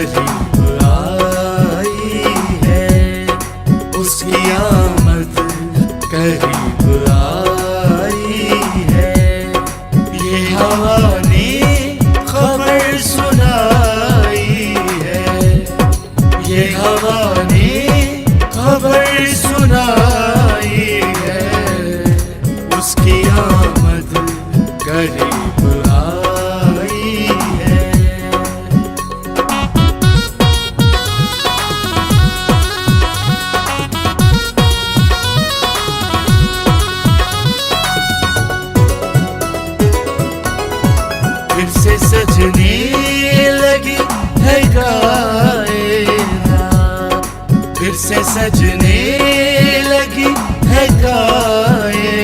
करीब आई है, उसकी आमद करीब आई है। ये हवा ने खबर सुनाई है, ये हवा ने खबर सुनाई है, उसकी आमद करीब आई है। फिर से सजने लगी है कायनात, फिर से सजने लगी है कायनात।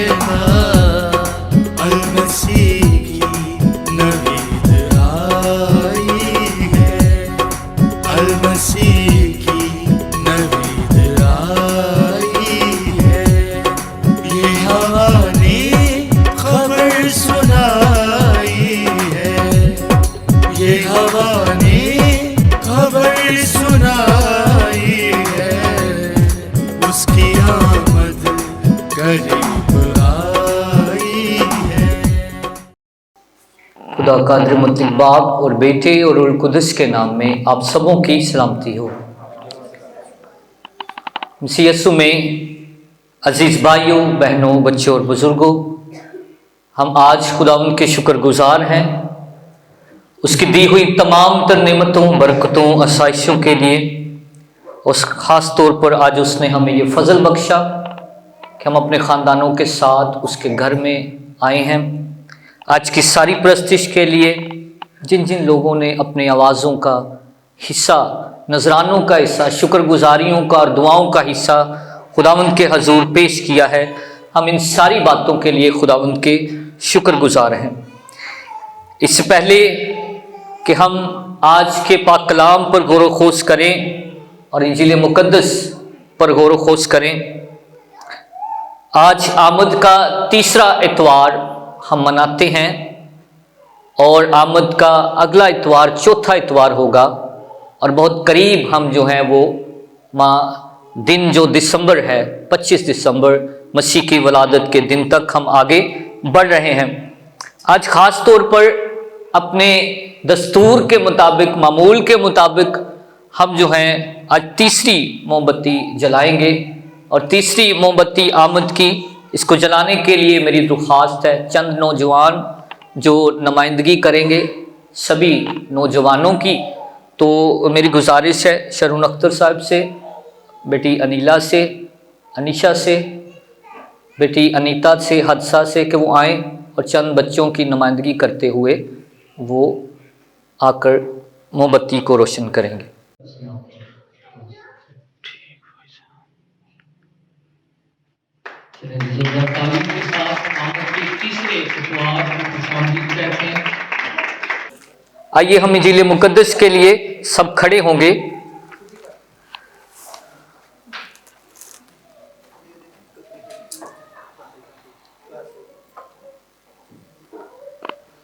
अल-मसीह की नवीद आई है, अल-मसीह की नवीद आई है। ये हवा ने खबर सुनाई है, ये हवा ने खबर सुनाई है, उसकी आमद करीब आई है। खुदा कादिर मुतलक बाप और बेटे और रूह कुदस के नाम में आप सबों की सलामती हो। मसीह यीशु में अजीज भाइयों, बहनों, बच्चों और बुजुर्गों, हम आज खुदा उनके शुक्रगुजार हैं उसकी दी हुई तमाम तर नेमतों, बरकतों, आसाइशों के लिए। उस ख़ास तौर पर आज उसने हमें ये फ़ज़ल बख्शा कि हम अपने ख़ानदानों के साथ उसके घर में आए हैं। आज की सारी प्रस्तिश के लिए जिन जिन लोगों ने अपने आवाज़ों का हिस्सा, नजरानों का हिस्सा, शुक्रगुजारियों का और दुआओं का हिस्सा खुदावंद के हजूर पेश किया है, हम इन सारी बातों के लिए खुदावंद के शुक्रगुजार हैं। इससे पहले कि हम आज के पाक कलाम पर गौर व खोज करें और इंजील मुकद्दस पर गौर व खोज करें, आज आमद का तीसरा इतवार हम मनाते हैं और आमद का अगला इतवार चौथा इतवार होगा और बहुत करीब हम जो हैं वो दिन जो दिसंबर है 25 दिसंबर मसीह की वलादत के दिन तक हम आगे बढ़ रहे हैं। आज ख़ास तौर पर अपने दस्तूर के मुताबिक, मामूल के मुताबिक हम जो हैं आज तीसरी मोमबत्ती जलाएंगे और तीसरी मोमबत्ती आमद की, इसको जलाने के लिए मेरी दरख्वास्त है चंद नौजवान जो नुमाइंदगी करेंगे सभी नौजवानों की। तो मेरी गुजारिश है शरून अख्तर साहब से, बेटी अनीला से, अनीशा से, बेटी अनीता से, हदसा से कि वो आएँ और चंद बच्चों की नुमाइंदगी करते हुए वो आकर मोमबत्ती को रोशन करेंगे। आइए हम इंजील मुकद्दस के लिए सब खड़े होंगे।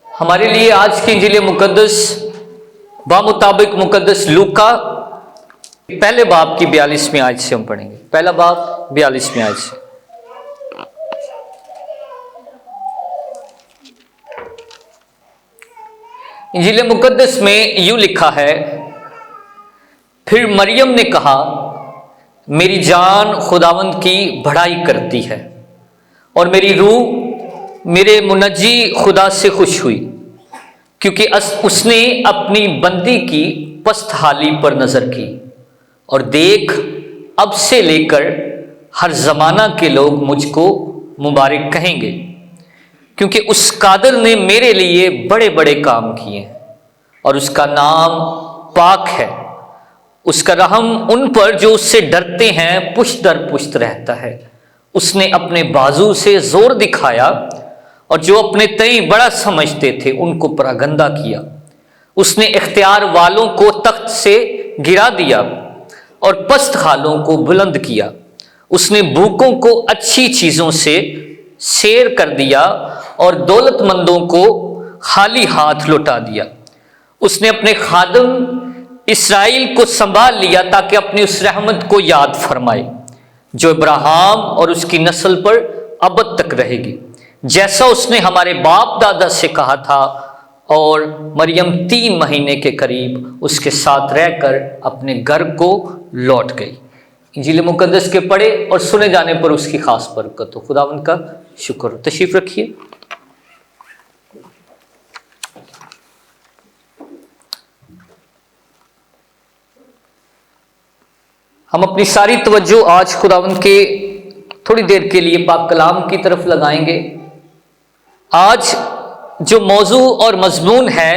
हमारे लिए आज की इंजील मुकद्दस बामुताबिक मुकद्दस लूका पहले बाब की 42वीं आयत से हम पढ़ेंगे। पहला बाब 42वीं आयत से। इंजील मुकद्दस में यूं लिखा है, फिर मरियम ने कहा, मेरी जान खुदावंद की बढ़ाई करती है और मेरी रूह मेरे मुनज्जी खुदा से खुश हुई, क्योंकि उसने अपनी बंदी की पस्त हाली पर नजर की। और देख, अब से लेकर हर जमाना के लोग मुझको मुबारक कहेंगे, क्योंकि उस कादिर ने मेरे लिए बड़े बड़े काम किए हैं और उसका नाम पाक है। उसका रहम उन पर जो उससे डरते हैं पुश्त दर पुश्त रहता है। उसने अपने बाजू से जोर दिखाया और जो अपने तय बड़ा समझते थे उनको परागंदा किया। उसने इख्तियार वालों को तख्त से गिरा दिया और पस्त हालों को बुलंद किया। उसने भूखों को अच्छी चीजों से शेर कर दिया और दौलतमंदों को खाली हाथ लौटा दिया। उसने अपने खादम इसराइल को संभाल लिया ताकि अपनी उस रहमत को याद फरमाए जो इब्राहिम और उसकी नस्ल पर अब तक रहेगी, जैसा उसने हमारे बाप दादा से कहा था। और मरियम 3 महीने के करीब उसके साथ रहकर अपने घर को लौट गई। इंजील मुकद्दस के पढ़े और सुने जाने पर उसकी खास बरकत हो। खुदावंद का शुक्र। तशरीफ रखिए। हम अपनी सारी तवज्जो आज खुदावंद के थोड़ी देर के लिए पाक कलाम की तरफ लगाएंगे। आज जो मौजू और मजमून है,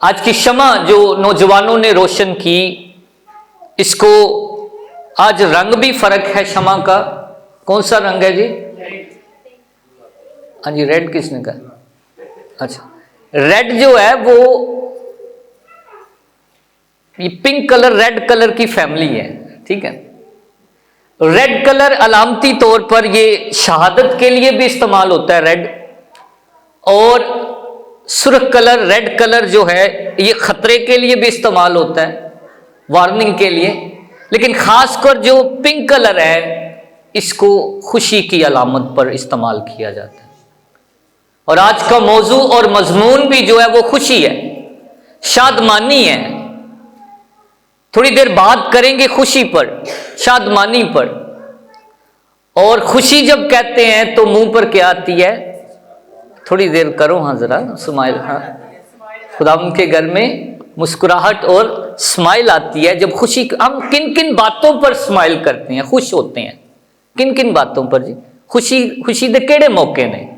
आज की शमा जो नौजवानों ने रोशन की, इसको आज रंग भी फर्क है शमा का। कौन सा रंग है जी? हाँ जी, रेड किसने कहा? अच्छा, रेड जो है वो ये पिंक कलर रेड कलर की फैमिली है, ठीक है। रेड कलर अलामती तौर पर ये शहादत के लिए भी इस्तेमाल होता है रेड, और सुर्ख कलर रेड कलर जो है ये खतरे के लिए भी इस्तेमाल होता है, वार्निंग के लिए। लेकिन खासकर जो पिंक कलर है इसको खुशी की अलामत पर इस्तेमाल किया जाता है। और आज का मौजू और मजमून भी जो है वो खुशी है, शादमानी है। थोड़ी देर बात करेंगे खुशी पर, शादमानी पर। और खुशी जब कहते हैं तो मुंह पर क्या आती है? थोड़ी देर करो हाँ जरा स्माइल। हाँ, खुदावंद के घर में मुस्कुराहट और स्माइल आती है जब खुशी। हम किन किन बातों पर स्माइल करते हैं, खुश होते हैं? किन किन बातों पर जी? खुशी दे केड़े मौके ने?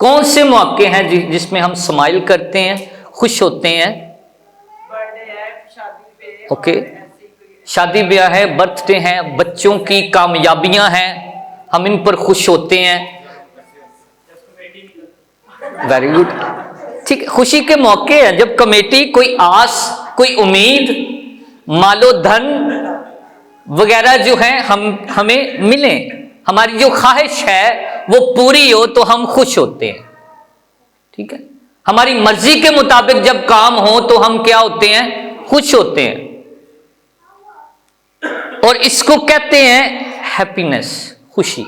कौन से मौके हैं जिसमें हम स्माइल करते हैं, खुश होते हैं? ओके, शादी ब्याह है, बर्थडे हैं, बच्चों की कामयाबियां हैं, हम इन पर खुश होते हैं। वेरी गुड, ठीक। खुशी के मौके हैं जब कमेटी, कोई आस, कोई उम्मीद, मालो धन वगैरह जो है हमें मिले, हमारी जो ख्वाहिश है वो पूरी हो तो हम खुश होते हैं, ठीक है। हमारी मर्जी के मुताबिक जब काम हो तो हम क्या होते हैं? खुश होते हैं। और इसको कहते हैं हैप्पीनेस, खुशी।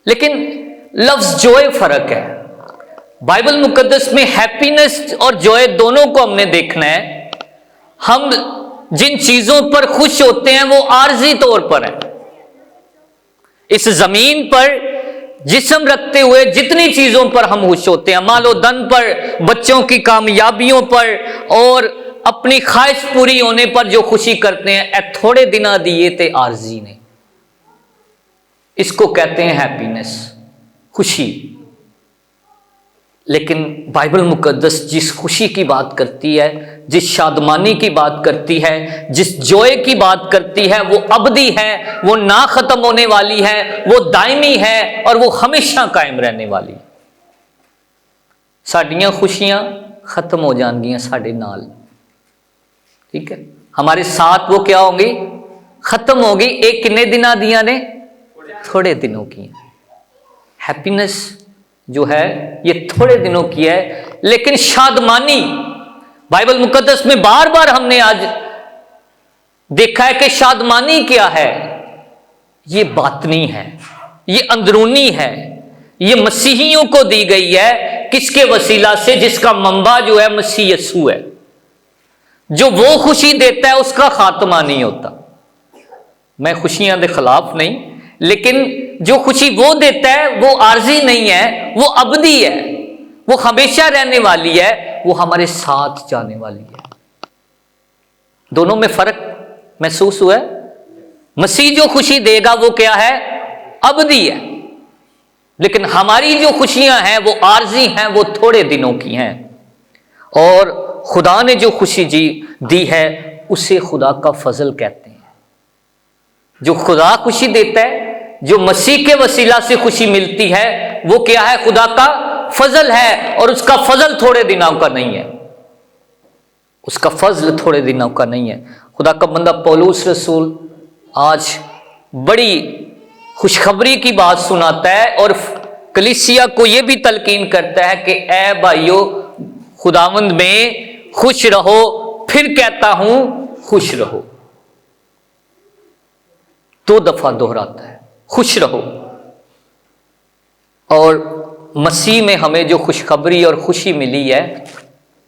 लेकिन लफ्ज जॉय फर्क है। बाइबल मुकद्दस में हैप्पीनेस और जॉय दोनों को हमने देखना है। हम जिन चीजों पर खुश होते हैं वो आर्जी तौर पर है। इस जमीन पर जिस्म रखते हुए जितनी चीजों पर हम खुश होते हैं, मालो धन पर, बच्चों की कामयाबियों पर और अपनी ख्वाहिश पूरी होने पर जो खुशी करते हैं, ए थोड़े दिना दिए थे आर्जी ने, इसको कहते हैं हैप्पीनेस, खुशी। लेकिन बाइबल मुकद्दस जिस खुशी की बात करती है, जिस शादमानी की बात करती है, जिस जॉय की बात करती है, वो अबदी है, वो ना खत्म होने वाली है, वो दायमी है और वो हमेशा कायम रहने वाली। साडियां खुशियां खत्म हो जाएंगी साडे नाल, ठीक है। हमारे साथ वो क्या होंगी? खत्म होगी। एक कितने दिना दिया ने? थोड़े दिनों की। हैप्पीनेस जो है ये थोड़े दिनों की है। लेकिन शादमानी, बाइबल मुकद्दस में बार बार हमने आज देखा है कि शादमानी क्या है? ये बातनी है, ये अंदरूनी है, ये मसीहियों को दी गई है। किसके वसीला से? जिसका मंबा जो है मसीह यीशु है। जो वो खुशी देता है उसका खात्मा नहीं होता। मैं खुशियां के खिलाफ नहीं, लेकिन जो खुशी वो देता है वो आर्जी नहीं है, वो अबदी है, वो हमेशा रहने वाली है, वो हमारे साथ जाने वाली है। दोनों में फर्क महसूस हुआ है? मसीह जो खुशी देगा वो क्या है? अबदी है। लेकिन हमारी जो खुशियां हैं वो आर्जी हैं, वो थोड़े दिनों की हैं। और खुदा ने जो खुशी दी है उसे खुदा का फजल कहते हैं। जो खुदा खुशी देता है, जो मसीह के वसीला से खुशी मिलती है, वो क्या है? खुदा का फजल है। और उसका फजल थोड़े दिनों का नहीं है, उसका फजल थोड़े दिनों का नहीं है। खुदा का बंदा पौलुस रसूल आज बड़ी खुशखबरी की बात सुनाता है और कलीसिया को यह भी तलकीन करता है कि ए भाइयों, खुदावंद में खुश रहो, फिर कहता हूं खुश रहो। 2 दफा दोहराता है, खुश रहो। और मसीह में हमें जो खुशखबरी और खुशी मिली है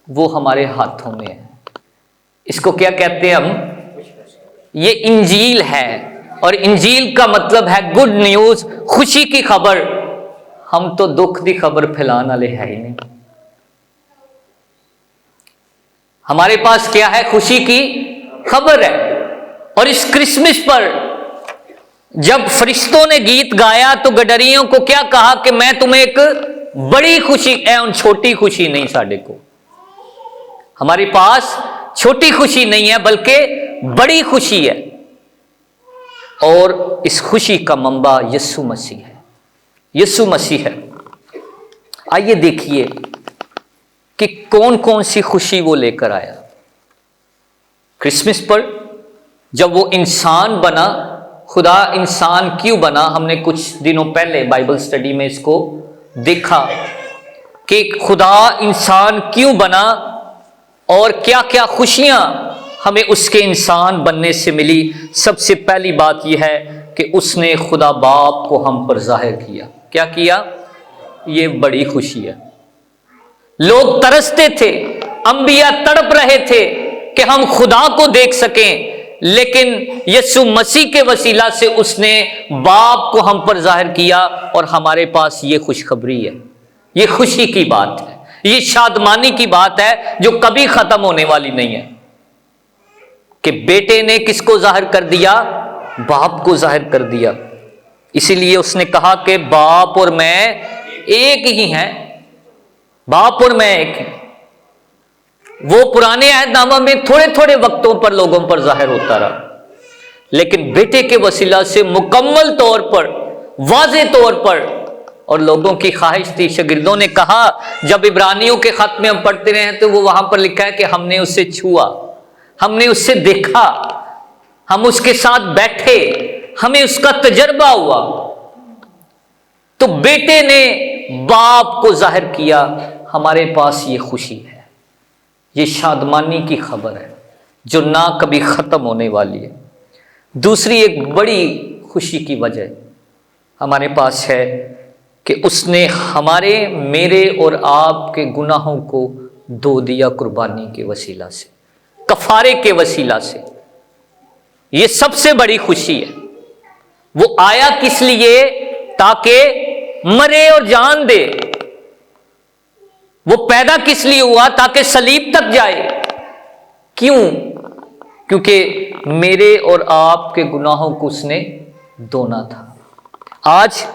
वो हमारे हाथों में है। इसको क्या कहते हैं हम? ये इंजील है, और इंजील का मतलब है गुड न्यूज, खुशी की खबर। हम तो दुख की खबर फैलाने वाले है ही नहीं। हमारे पास क्या है? खुशी की खबर है। और इस क्रिसमस पर जब फरिश्तों ने गीत गाया तो गडरियों को क्या कहा कि मैं तुम्हें एक बड़ी खुशी एवं छोटी खुशी नहीं, साडे को हमारे पास छोटी खुशी नहीं है बल्कि बड़ी खुशी है। और इस खुशी का मंबा यीशु मसीह है, यीशु मसीह है। आइए देखिए कि कौन कौन सी खुशी वो लेकर आया। क्रिसमस पर जब वो इंसान बना, खुदा इंसान क्यों बना, हमने कुछ दिनों पहले बाइबल स्टडी में इसको देखा कि खुदा इंसान क्यों बना और क्या क्या खुशियां हमें उसके इंसान बनने से मिली। सबसे पहली बात यह है कि उसने खुदा बाप को हम पर जाहिर किया। क्या किया? ये बड़ी खुशी है। लोग तरसते थे, अंबिया तड़प रहे थे कि हम खुदा को देख सकें, लेकिन यीशु मसीह के वसीला से उसने बाप को हम पर जाहिर किया और हमारे पास ये खुशखबरी है, ये खुशी की बात है, ये शादमानी की बात है जो कभी खत्म होने वाली नहीं है कि बेटे ने किसको जाहिर कर दिया? बाप को जाहिर कर दिया। इसीलिए उसने कहा कि बाप और मैं एक ही हैं, बाप और मैं एक हैं। वो पुराने अहदनामा में थोड़े थोड़े वक्तों पर लोगों पर जाहिर होता रहा, लेकिन बेटे के वसीला से मुकम्मल तौर पर, वाज़े तौर पर। और लोगों की ख्वाहिश थी, शागिर्दों ने कहा, जब इब्रानियों के खत में हम पढ़ते रहे तो वो वहां पर लिखा है कि हमने उससे छुआ, हमने उससे देखा, हम उसके साथ बैठे, हमें उसका तजर्बा हुआ। तो बेटे ने बाप को जाहिर किया। हमारे पास ये खुशी है, ये शादमानी की खबर है जो ना कभी खत्म होने वाली है। दूसरी एक बड़ी खुशी की वजह हमारे पास है कि उसने हमारे, मेरे और आपके गुनाहों को धो दिया कुर्बानी के वसीला से, कफारे के वसीला से। ये सबसे बड़ी खुशी है। वो आया किस लिए? ताकि मरे और जान दे। वो पैदा किस लिए हुआ? ताकि सलीब तक जाए। क्यों? क्योंकि मेरे और आपके गुनाहों को उसने धोना था। आज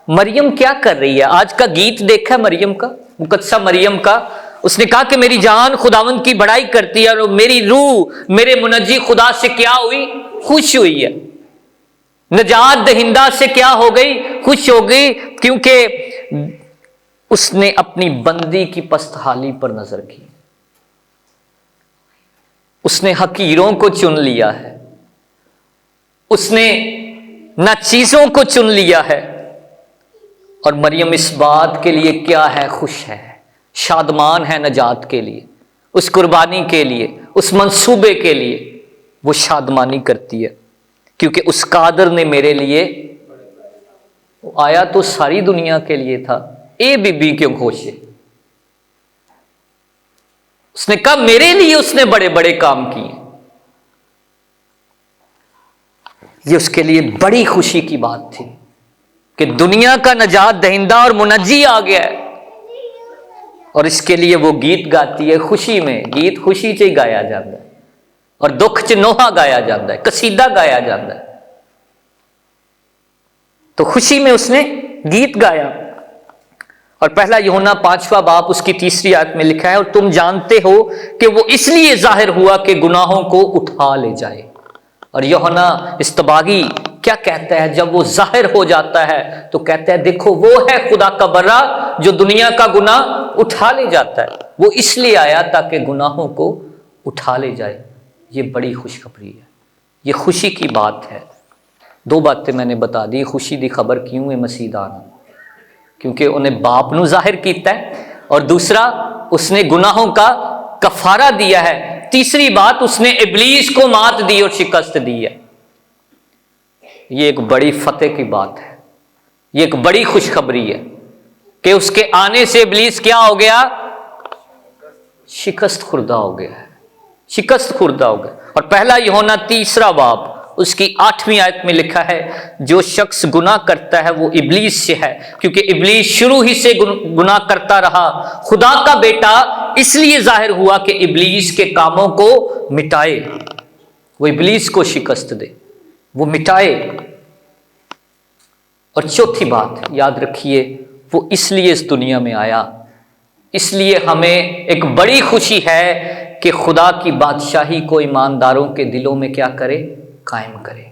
मरियम क्या कर रही है? आज का गीत देखा मरियम का, मुकद्दसा मरियम का। उसने कहा कि मेरी जान खुदावंद की बड़ाई करती है और मेरी रूह मेरे मुनज्जी खुदा से क्या हुई? खुश हुई है। नजात दहिंदा से क्या हो गई? खुश हो गई, क्योंकि उसने अपनी बंदी की पस्तहाली पर नजर की। उसने हकीरों को चुन लिया है, उसने नाचीजों को चुन लिया है। और मरियम इस बात के लिए क्या है? खुश है, शादमान है नजात के लिए, उस कुर्बानी के लिए, उस मंसूबे के लिए वो शादमानी करती है। क्योंकि उस कादर ने मेरे लिए, आया तो सारी दुनिया के लिए था, ए बीबी क्यों घोषे। उसने कहा मेरे लिए उसने बड़े बड़े काम किए। ये उसके लिए बड़ी खुशी की बात थी कि दुनिया का नजात दहिंदा और मुनज्जी आ गया है। और इसके लिए वो गीत गाती है खुशी में। गीत खुशी च ही गाया जाता है और दुख च नोहा गाया जाता है, कसीदा गाया जाता है। तो खुशी में उसने गीत गाया। और पहला यूहन्ना 5वां बाब उसकी 3री आयत में लिखा है, और तुम जानते हो कि वो इसलिए जाहिर हुआ कि गुनाहों को उठा ले जाए। और यूहन्ना इस्तबागी क्या कहता है जब वो जाहिर हो जाता है? तो कहता है देखो वो है खुदा का बर्रा जो दुनिया का गुनाह उठा ले जाता है। वो इसलिए आया ताकि गुनाहों को उठा ले जाए। ये बड़ी खुशखबरी है, ये खुशी की बात है। 2 बातें मैंने बता दी। खुशी की खबर क्यों है मसीह दा आना? क्योंकि उन्हें बाप नू जाहिर किया है, और दूसरा उसने गुनाहों का कफारा दिया है तीसरी बात, उसने इब्लीस को मात दी और शिकस्त दी है। ये एक बड़ी फतेह की बात है, ये एक बड़ी खुशखबरी है कि उसके आने से इब्लीस क्या हो गया? शिकस्त खुर्दा हो गया है, शिकस्त खुर्दा हो गया। और पहला यूहन्ना 3 बाब उसकी 8वीं आयत में लिखा है, जो शख्स गुनाह करता है वो इब्लीस से है, क्योंकि इब्लीस शुरू ही से गुनाह करता रहा। खुदा का बेटा इसलिए जाहिर हुआ कि इब्लीस के कामों को मिटाए, वो इब्लीस को शिकस्त दे, वो मिटाए। और चौथी बात याद रखिए, वो इसलिए इस दुनिया में आया, इसलिए हमें एक बड़ी खुशी है कि खुदा की बादशाही को ईमानदारों के दिलों में क्या करे? कायम करे।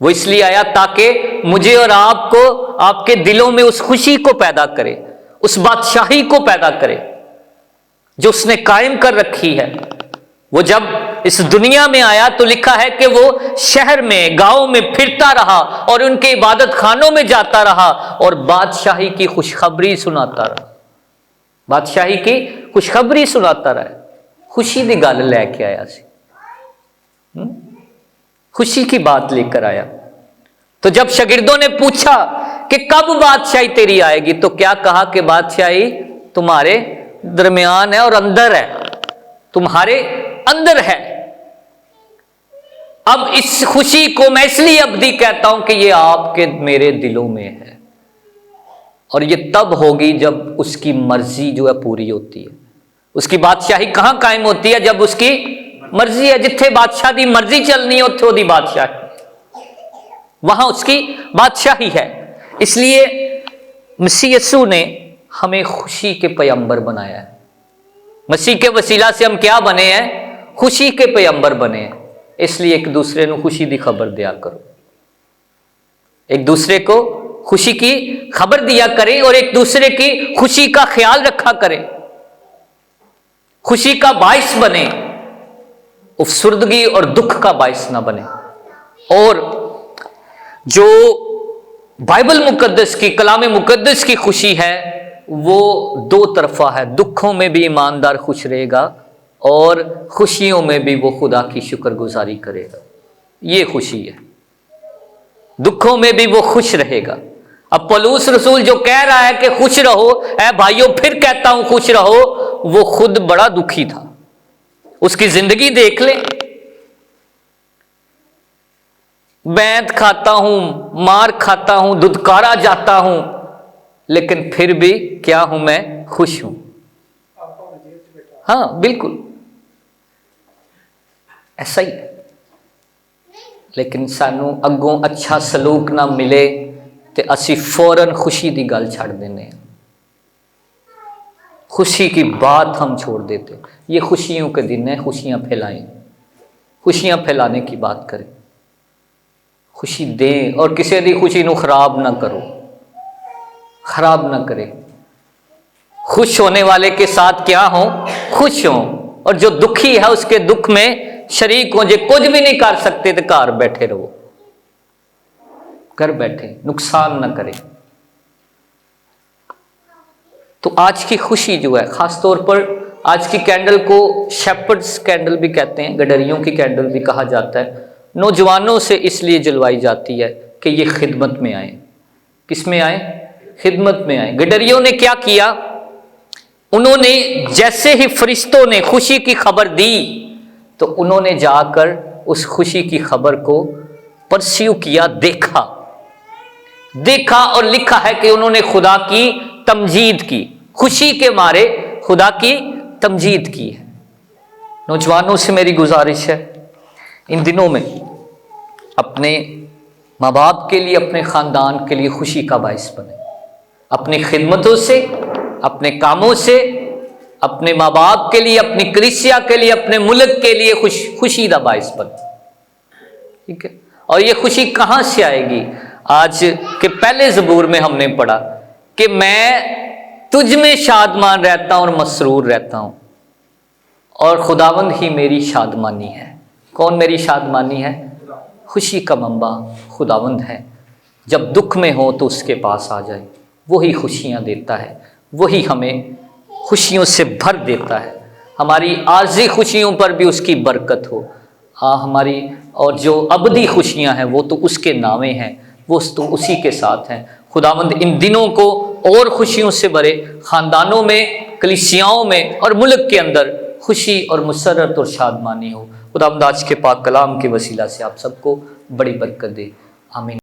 वो इसलिए आया ताकि मुझे और आपको, आपके दिलों में उस खुशी को पैदा करे, उस बादशाही को पैदा करे जो उसने कायम कर रखी है। वो जब इस दुनिया में आया तो लिखा है कि वो शहर में, गांव में फिरता रहा और उनके इबादत खानों में जाता रहा और बादशाही की खुशखबरी सुनाता रहा, बादशाही की खुशखबरी सुनाता रहा। खुशी दी गल लेके आया सी, खुशी की बात लेकर आया। तो जब शागिर्दों ने पूछा कि कब बादशाही तेरी आएगी, तो क्या कहा कि बादशाही तुम्हारे दरमियान है और अंदर है, तुम्हारे अंदर है। अब इस खुशी को मैं इसलिए अवधि कहता हूं कि ये आपके मेरे दिलों में है, और ये तब होगी जब उसकी मर्जी जो है पूरी होती है। उसकी बादशाही कहां कायम होती है? जब उसकी मर्जी है। जिथे बादशाह की मर्जी चलनी है उत्थे ओदी बादशाही, वहां उसकी बादशाही है। इसलिए मसीह यीशु ने हमें खुशी के पैगंबर बनाया है। मसीह के वसीला से हम क्या बने हैं? खुशी के पैगंबर बने हैं। इसलिए एक दूसरे को खुशी की खबर दिया करो, एक दूसरे को खुशी की खबर दिया करें और एक दूसरे की खुशी का ख्याल रखा करें, खुशी का बाइस बने, अफसुर्दगी और दुख का बाइस ना बने। और जो बाइबल मुकद्दस की, कलाम मुकद्दस की खुशी है वो दो तरफा है। दुखों में भी ईमानदार खुश रहेगा और खुशियों में भी वो खुदा की शुक्रगुजारी करेगा। ये खुशी है, दुखों में भी वो खुश रहेगा। अब पौलुस रसूल जो कह रहा है कि खुश रहो, ऐ भाइयों फिर कहता हूं खुश रहो, वो खुद बड़ा दुखी था। उसकी जिंदगी देख ले, बैंत खाता हूं, मार खाता हूं, धुतकारा जाता हूं, लेकिन फिर भी क्या हूं मैं? खुश हूं। हाँ बिल्कुल ऐसा ही है। लेकिन सानू अगों अच्छा सलूक ना मिले तो असी फौरन खुशी की गल छड़ देने, खुशी की बात हम छोड़ देते। ये खुशियों के दिन है, खुशियां फैलाएं, खुशियां फैलाने की बात करें, खुशी दें और किसी की खुशी को खराब ना करो, खराब ना करें। खुश होने वाले के साथ क्या हो? खुश हो। और जो दुखी है उसके दुख में शरीक हो। जो कुछ भी नहीं कर सकते तो घर बैठे रहो, घर बैठे, नुकसान ना करें। तो आज की खुशी जो है, खासतौर पर आज की कैंडल को शेपर्ड्स कैंडल भी कहते हैं, गडरियों की कैंडल भी कहा जाता है। नौजवानों से इसलिए जलवाई जाती है कि ये खिदमत में आए। किस में आए? खिदमत में आए। गडरियों ने क्या किया? उन्होंने जैसे ही फरिश्तों ने खुशी की खबर दी तो उन्होंने जाकर उस खुशी की खबर को परस्यू किया, देखा और लिखा है कि उन्होंने खुदा की तमजीद की, खुशी के मारे खुदा की तमजीद की है। नौजवानों से मेरी गुजारिश है, इन दिनों में अपने माँ बाप के लिए, अपने ख़ानदान के लिए खुशी का बाइस बने। अपनी खिदमतों से, अपने कामों से, अपने माँ बाप के लिए, अपनी कलीसिया के लिए, अपने मुल्क के लिए खुशी का बाइस बने। ठीक है। और ये खुशी कहाँ से आएगी? आज के पहले ज़बूर में हमने पढ़ा कि मैं तुझ में शादमान रहता हूँ और मसरूर रहता हूँ, और खुदावंद ही मेरी शादमानी है। कौन मेरी शादमानी है? खुशी का मंबा खुदावंद है। जब दुख में हो तो उसके पास आ जाए, वही खुशियाँ देता है, वही हमें खुशियों से भर देता है। हमारी आर्जी खुशियों पर भी उसकी बरकत हो। हमारी और जो अबदी खुशियां हैं वो तो उसके नामे हैं, वो तो उसी के साथ हैं। खुदावंद इन दिनों को और खुशियों से भरे, ख़ानदानों में, कलीसियाओं में और मुल्क के अंदर खुशी और मुसर्रत और शादमानी हो। खुदावंद आज के पाक कलाम के वसीला से आप सबको बड़ी बरकत दे। आमीन।